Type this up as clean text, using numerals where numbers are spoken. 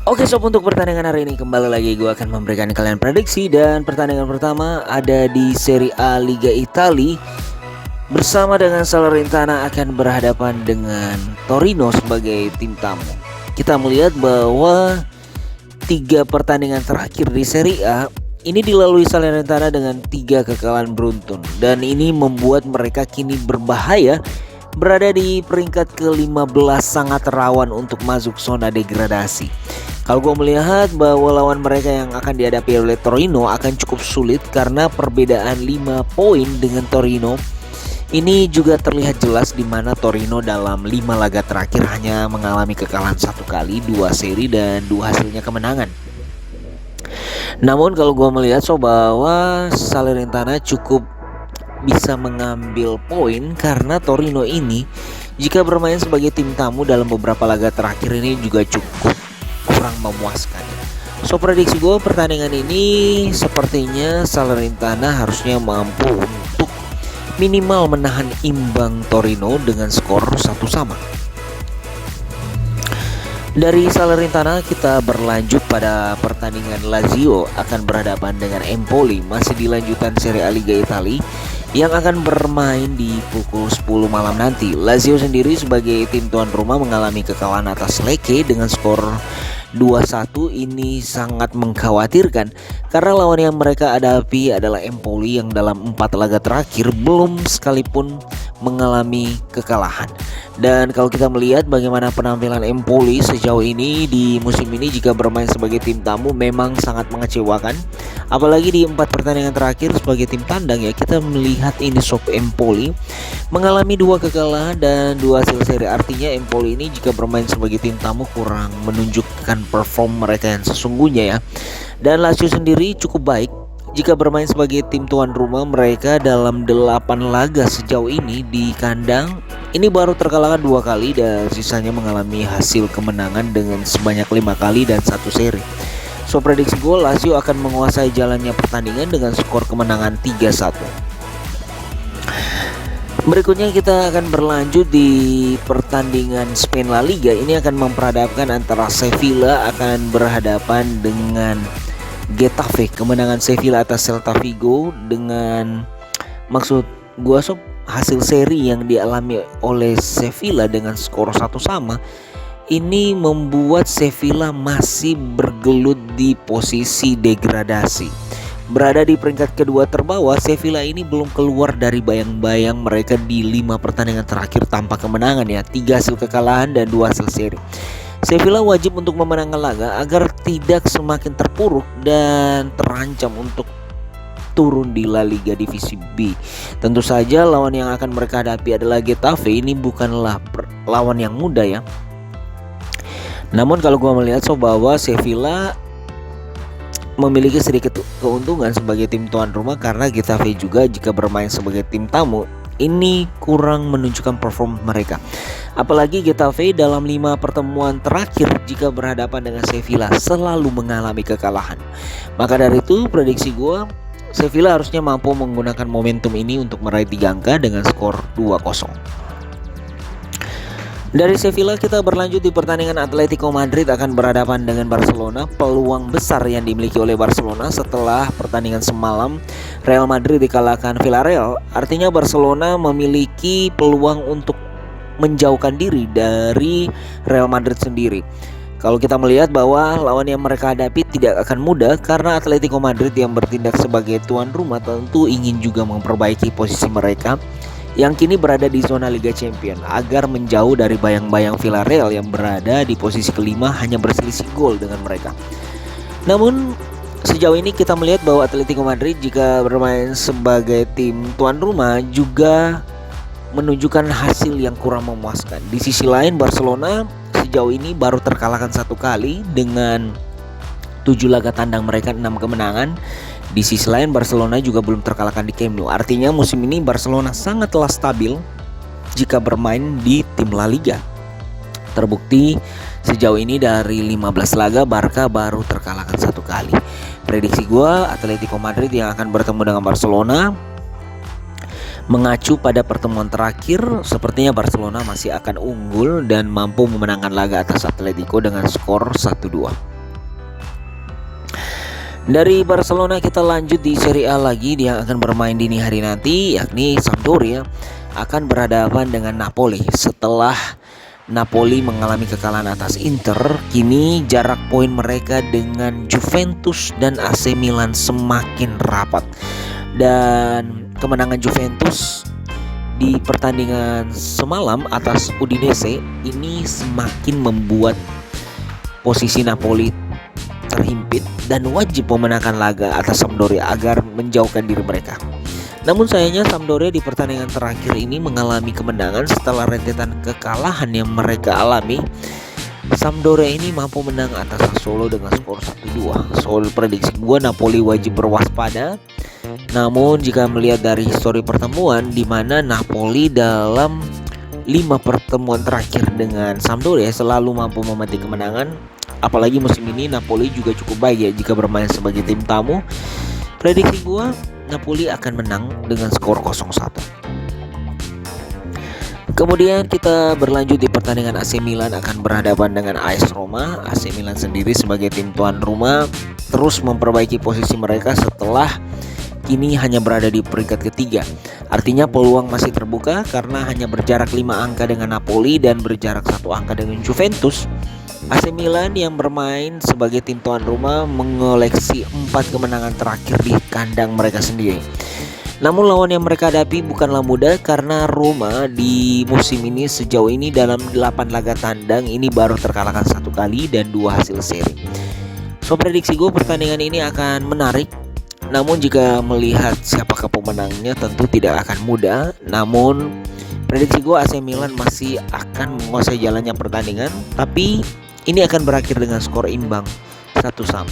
Oke sob, untuk pertandingan hari ini kembali lagi gue akan memberikan kalian prediksi. Dan pertandingan pertama ada di Serie A Liga Italia, bersama dengan Salernitana akan berhadapan dengan Torino sebagai tim tamu. Kita melihat bahwa 3 pertandingan terakhir di Serie A ini dilalui Salernitana dengan 3 kekalahan beruntun, dan ini membuat mereka kini berbahaya, berada di peringkat ke-15, sangat rawan untuk masuk zona degradasi. Kalau gue melihat bahwa lawan mereka yang akan dihadapi oleh Torino akan cukup sulit, karena perbedaan 5 poin dengan Torino ini juga terlihat jelas, di mana Torino dalam 5 laga terakhir hanya mengalami kekalahan 1 kali, 2 seri dan 2 hasilnya kemenangan. Namun kalau gue melihat bahwa Salernitana cukup bisa mengambil poin, karena Torino ini jika bermain sebagai tim tamu dalam beberapa laga terakhir ini juga cukup kurang memuaskan. Prediksi gue pertandingan ini sepertinya Salernitana harusnya mampu untuk minimal menahan imbang Torino dengan skor 1-1. Dari Salernitana kita berlanjut pada pertandingan. Lazio akan berhadapan dengan Empoli, masih di lanjutan Serie A Liga Italia, yang akan bermain di pukul 10 malam nanti. Lazio sendiri sebagai tim tuan rumah mengalami kekalahan atas Lecce dengan skor 2-1. Ini sangat mengkhawatirkan, karena lawan yang mereka hadapi adalah Empoli yang dalam 4 laga terakhir belum sekalipun mengalami kekalahan. Dan kalau kita melihat bagaimana penampilan Empoli sejauh ini di musim ini jika bermain sebagai tim tamu, memang sangat mengecewakan. Apalagi di 4 pertandingan terakhir sebagai tim tandang ya, kita melihat ini Empoli mengalami 2 kekalahan dan 2 hasil seri. Artinya Empoli ini jika bermain sebagai tim tamu kurang menunjukkan perform mereka yang sesungguhnya ya. Dan Lazio sendiri cukup baik jika bermain sebagai tim tuan rumah. Mereka dalam 8 laga sejauh ini di kandang ini baru terkalahkan 2 kali, dan sisanya mengalami hasil kemenangan dengan sebanyak 5 kali dan 1 seri. Prediksi gue Lazio akan menguasai jalannya pertandingan dengan skor kemenangan 3-1. Berikutnya kita akan berlanjut di pertandingan Spain La Liga. Ini akan memperhadapkan antara Sevilla akan berhadapan dengan Getafe. Kemenangan Sevilla atas Celta Vigo dengan maksud gua hasil seri yang dialami oleh Sevilla dengan skor 1-1 ini membuat Sevilla masih bergelut di posisi degradasi. Berada di peringkat kedua terbawah, Sevilla ini belum keluar dari bayang-bayang mereka di 5 pertandingan terakhir tanpa kemenangan ya, 3 hasil kekalahan dan 2 hasil seri. Sevilla wajib untuk memenangkan laga agar tidak semakin terpuruk dan terancam untuk turun di La Liga Divisi B. Tentu saja lawan yang akan mereka hadapi adalah Getafe. Ini bukanlah lawan yang mudah ya. Namun kalau gua melihat bahwa Sevilla memiliki sedikit keuntungan sebagai tim tuan rumah, karena Getafe juga jika bermain sebagai tim tamu ini kurang menunjukkan perform mereka. Apalagi Getafe dalam 5 pertemuan terakhir jika berhadapan dengan Sevilla selalu mengalami kekalahan. Maka dari itu prediksi gue, Sevilla harusnya mampu menggunakan momentum ini untuk meraih 3 angka dengan skor 2-0. Dari Sevilla kita berlanjut di pertandingan. Atletico Madrid akan berhadapan dengan Barcelona. Peluang besar yang dimiliki oleh Barcelona setelah pertandingan semalam Real Madrid dikalahkan Villarreal. Artinya Barcelona memiliki peluang untuk menjauhkan diri dari Real Madrid sendiri. Kalau kita melihat bahwa lawan yang mereka hadapi tidak akan mudah, karena Atletico Madrid yang bertindak sebagai tuan rumah tentu ingin juga memperbaiki posisi mereka yang kini berada di zona Liga Champions, agar menjauh dari bayang-bayang Villarreal yang berada di posisi kelima hanya berselisih gol dengan mereka. Namun sejauh ini kita melihat bahwa Atletico Madrid jika bermain sebagai tim tuan rumah juga menunjukkan hasil yang kurang memuaskan. Di sisi lain Barcelona sejauh ini baru terkalahkan 1 kali dengan 7 laga tandang mereka 6 kemenangan. Di sisi lain Barcelona juga belum terkalahkan di Camp Nou. Artinya musim ini Barcelona sangatlah stabil jika bermain di tim La Liga. Terbukti sejauh ini dari 15 laga Barca baru terkalahkan 1 kali. Prediksi gue Atletico Madrid yang akan bertemu dengan Barcelona. Mengacu pada pertemuan terakhir, sepertinya Barcelona masih akan unggul dan mampu memenangkan laga atas Atletico dengan skor 1-2. Dari Barcelona kita lanjut di Serie A lagi, dia akan bermain dini hari nanti, yakni Sampdoria akan berhadapan dengan Napoli. Setelah Napoli mengalami kekalahan atas Inter, kini jarak poin mereka dengan Juventus dan AC Milan semakin rapat. Dan kemenangan Juventus di pertandingan semalam atas Udinese ini semakin membuat posisi Napoli terhimpit dan wajib memenangkan laga atas Sampdoria agar menjauhkan diri mereka. Namun sayangnya Sampdoria di pertandingan terakhir ini mengalami kemenangan setelah rentetan kekalahan yang mereka alami. Sampdoria ini mampu menang atas Sassuolo dengan skor 1-2. Soal prediksi gue, Napoli wajib berwaspada. Namun jika melihat dari histori pertemuan di mana Napoli dalam 5 pertemuan terakhir dengan Sampdoria selalu mampu memetik kemenangan. Apalagi musim ini Napoli juga cukup baik ya jika bermain sebagai tim tamu. Prediksi gua, Napoli akan menang dengan skor 0-1. Kemudian kita berlanjut di pertandingan AC Milan akan berhadapan dengan AS Roma. AC Milan sendiri sebagai tim tuan rumah terus memperbaiki posisi mereka setelah kini hanya berada di peringkat ketiga. Artinya peluang masih terbuka karena hanya berjarak 5 angka dengan Napoli dan berjarak 1 angka dengan Juventus. AC Milan yang bermain sebagai tim tuan rumah mengoleksi 4 kemenangan terakhir di kandang mereka sendiri. Namun lawan yang mereka hadapi bukanlah mudah karena Roma di musim ini sejauh ini dalam 8 laga tandang ini baru terkalahkan 1 kali dan 2 hasil seri. So prediksi gue pertandingan ini akan menarik. Namun jika melihat siapakah pemenangnya tentu tidak akan mudah. Namun prediksi gue AC Milan masih akan menguasai jalannya pertandingan, tapi ini akan berakhir dengan skor imbang 1-1.